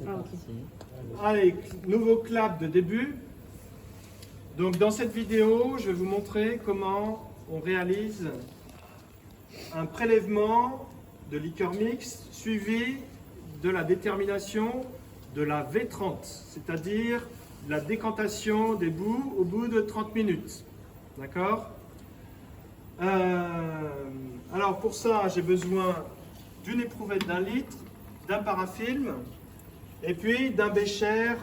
Ah, ok. Allez, nouveau clap de début. Donc dans cette vidéo, je vais vous montrer comment on réalise un prélèvement de liqueur mixte suivi de la détermination de la V30, c'est-à-dire la décantation des boues au bout de 30 minutes. D'accord? Alors pour ça, j'ai besoin d'une éprouvette d'1 litre, d'un parafilm, et puis d'un bécher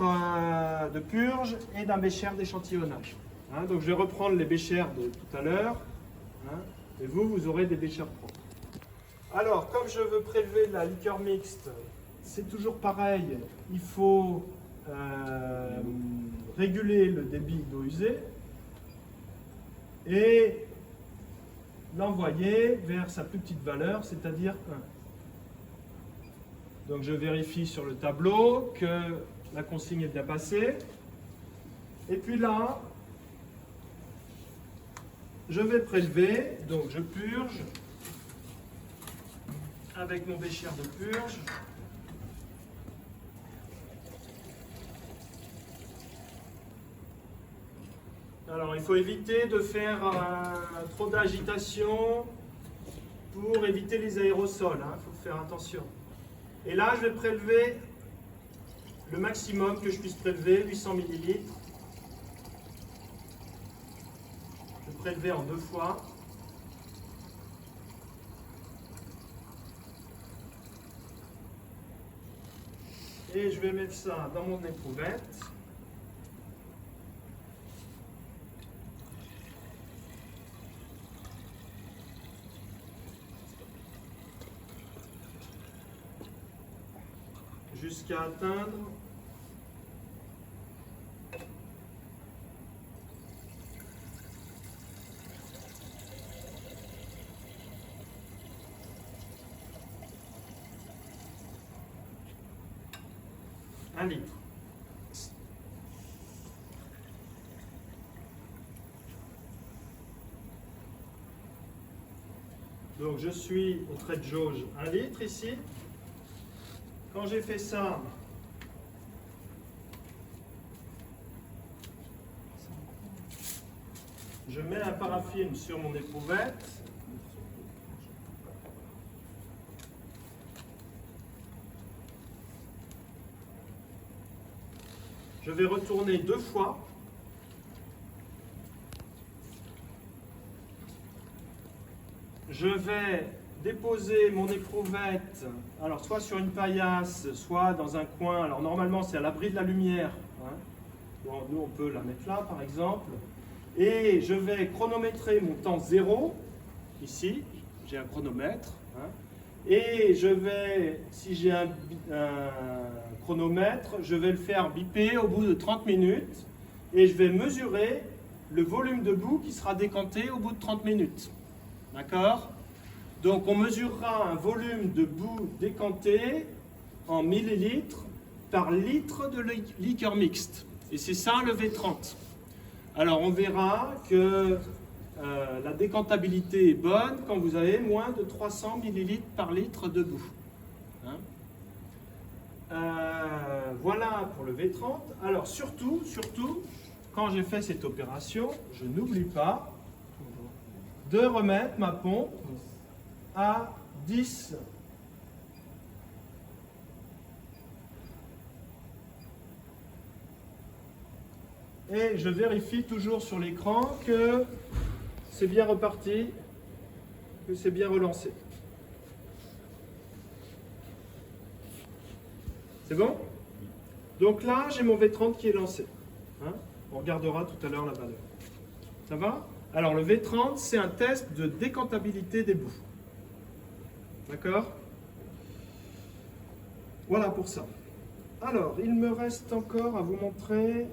de purge et d'un bécher d'échantillonnage. Hein, donc je vais reprendre les béchers de tout à l'heure, hein, et vous aurez des béchers propres. Alors, comme je veux prélever de la liqueur mixte, c'est toujours pareil, il faut réguler le débit d'eau usée et l'envoyer vers sa plus petite valeur, c'est-à-dire 1. Donc je vérifie sur le tableau que la consigne est bien passée. Et puis là, je vais prélever, donc je purge avec mon bécher de purge. Alors il faut éviter de faire trop d'agitation pour éviter les aérosols, hein, il faut faire attention. Et là, je vais prélever le maximum que je puisse prélever, 800 ml. Je vais prélever en 2 fois. Et je vais mettre ça dans mon éprouvette. Jusqu'à atteindre un litre. Donc je suis au trait de jauge 1 litre ici. Quand j'ai fait ça, je mets un parafilm sur mon éprouvette. Je vais retourner 2 fois. Je vais déposer mon éprouvette, alors soit sur une paillasse, soit dans un coin. Alors normalement c'est à l'abri de la lumière. Hein. Bon, nous on peut la mettre là par exemple. Et je vais chronométrer mon temps 0. Ici, j'ai un chronomètre. Hein. Et je vais, si j'ai un chronomètre, je vais le faire biper au bout de 30 minutes. Et je vais mesurer le volume de boue qui sera décanté au bout de 30 minutes. D'accord ? Donc on mesurera un volume de boue décanté en millilitres par litre de liqueur mixte. Et c'est ça le V30. Alors on verra que la décantabilité est bonne quand vous avez moins de 300 millilitres par litre de boue. Hein, voilà pour le V30. Alors surtout, quand j'ai fait cette opération, je n'oublie pas de remettre ma pompe à 10. Et je vérifie toujours sur l'écran que c'est bien reparti, que c'est bien relancé. C'est bon? Donc là, j'ai mon V30 qui est lancé. Hein, on regardera tout à l'heure la valeur. Ça va? Alors le V30, c'est un test de décantabilité des boues. D'accord? Voilà pour ça. Alors, il me reste encore à vous montrer